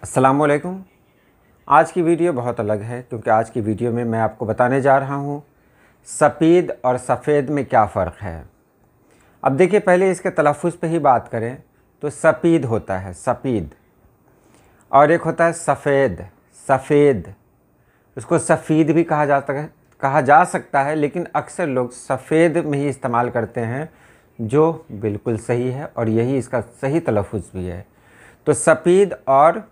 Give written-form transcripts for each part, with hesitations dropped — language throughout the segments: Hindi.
अस्सलामुअलैकुम। आज की वीडियो बहुत अलग है क्योंकि आज की वीडियो में मैं आपको बताने जा रहा हूँ सफ़ेद और सफ़ेद में क्या फ़र्क है। अब देखिए, पहले इसके तलफ़ुज़ पे ही बात करें तो सफ़ीद होता है, सफ़ीद, और एक होता है सफ़ेद, सफ़ेद। उसको सफ़ीद भी कहा जा सकता है, लेकिन अक्सर लोग सफ़ेद में ही इस्तेमाल करते हैं, जो बिल्कुल सही है और यही इसका सही तलफ़ुज़ भी है। तो सफ़ीद और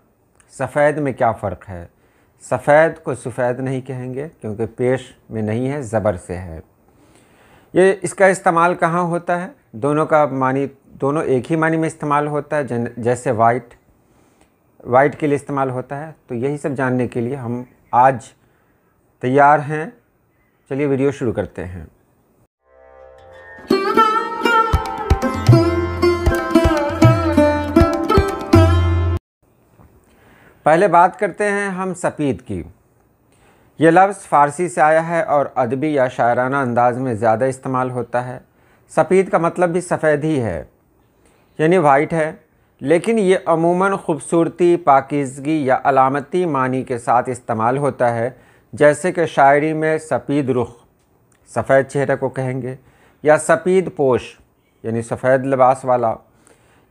सफ़ेद में क्या फ़र्क है? सफ़ेद को सफ़ेद नहीं कहेंगे क्योंकि पेश में नहीं है, ज़बर से है। ये इसका इस्तेमाल कहाँ होता है? दोनों का मानी, दोनों एक ही मानी में इस्तेमाल होता है। जैसे वाइट के लिए इस्तेमाल होता है। तो यही सब जानने के लिए हम आज तैयार हैं। चलिए वीडियो शुरू करते हैं। पहले बात करते हैं हम सफ़ीद की। ये लफ्ज़ फ़ारसी से आया है और अदबी या शायराना अंदाज में ज़्यादा इस्तेमाल होता है। सफ़ीद का मतलब भी सफ़ेद ही है, यानी वाइट है, लेकिन ये अमूमन ख़ूबसूरती, पाकीज़गी या अलामती मानी के साथ इस्तेमाल होता है। जैसे कि शायरी में सफ़ीद रुख, सफ़ेद चेहरे को कहेंगे, या सफ़ीद पोश यानी सफ़ेद लिबास वाला।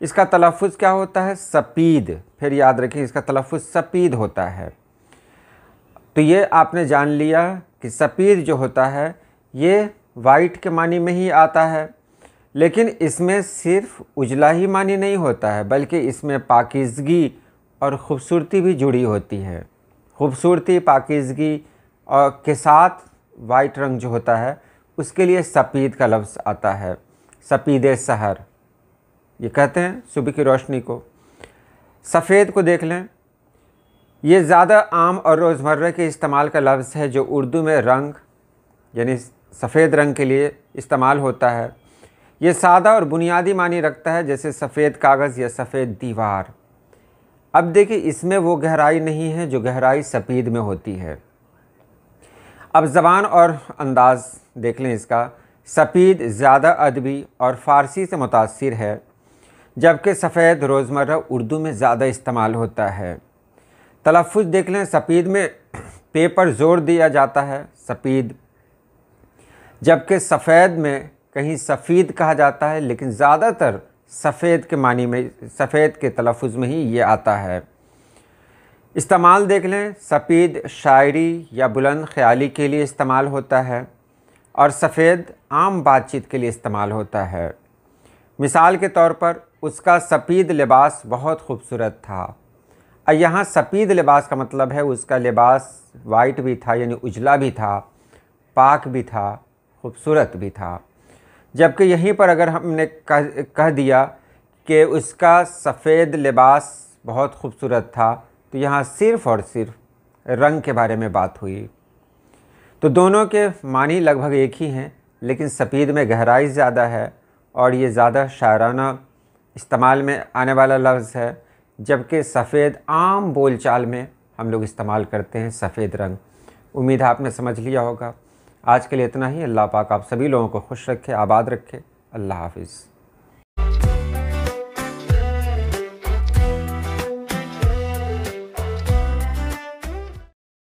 इसका तलफ़ुज़ क्या होता है? सफ़ीद। फिर याद रखिए, इसका तलफ़ुज़ सफ़ीद होता है। तो ये आपने जान लिया कि सफ़ीद जो होता है ये वाइट के मानी में ही आता है, लेकिन इसमें सिर्फ उजला ही मानी नहीं होता है, बल्कि इसमें पाकीज़गी और ख़ूबसूरती भी जुड़ी होती है। ख़ूबसूरती, पाकीज़गी और के साथ वाइट रंग जो होता है उसके लिए सफ़ीद का लफ्ज़ आता है। सफ़ीद सहर ये कहते हैं सुबह की रोशनी को। सफ़ेद को देख लें, ये ज़्यादा आम और रोज़मर्रा के इस्तेमाल का लफ्ज़ है जो उर्दू में रंग यानी सफ़ेद रंग के लिए इस्तेमाल होता है। ये सादा और बुनियादी मानी रखता है, जैसे सफ़ेद कागज़ या सफ़ेद दीवार। अब देखिए, इसमें वो गहराई नहीं है जो गहराई सफ़ीद में होती है। अब ज़बान और अंदाज़ देख लें इसका। सफ़ीद ज़्यादा अदबी और फ़ारसी से मुतासिर है, जबकि सफ़ेद रोज़मर्रा उर्दू में ज़्यादा इस्तेमाल होता है। तलफ़ुज़ देख लें, सफ़ीद में पे पर ज़ोर दिया जाता है, सफ़ीद, जबकि सफ़ेद में कहीं सफ़ीद कहा जाता है, लेकिन ज़्यादातर सफ़ेद के मानी में, सफ़ेद के तलफ़ुज़ में ही ये आता है। इस्तेमाल देख लें, सफ़ीद शायरी या बुलंद ख़याली के लिए इस्तेमाल होता है और सफ़ेद आम बातचीत के लिए इस्तेमाल होता है। मिसाल के तौर पर, उसका सफ़ीद लिबास बहुत खूबसूरत था। यहाँ सफ़ीद लिबास का मतलब है उसका लिबास वाइट भी था, यानी उजला भी था, पाक भी था, खूबसूरत भी था। जबकि यहीं पर अगर हमने कह दिया कि उसका सफ़ेद लिबास बहुत खूबसूरत था, तो यहाँ सिर्फ़ और सिर्फ रंग के बारे में बात हुई। तो दोनों के मानी लगभग एक ही हैं, लेकिन सफ़ीद में गहराई ज़्यादा है और ये ज़्यादा शायराना इस्तेमाल में आने वाला लफ्ज़ है, जबकि सफ़ेद आम बोलचाल में हम लोग इस्तेमाल करते हैं सफ़ेद रंग। उम्मीद है आपने समझ लिया होगा। आज के लिए इतना ही। अल्लाह पाक आप सभी लोगों को खुश रखे, आबाद रखे। अल्लाह हाफ़िज़।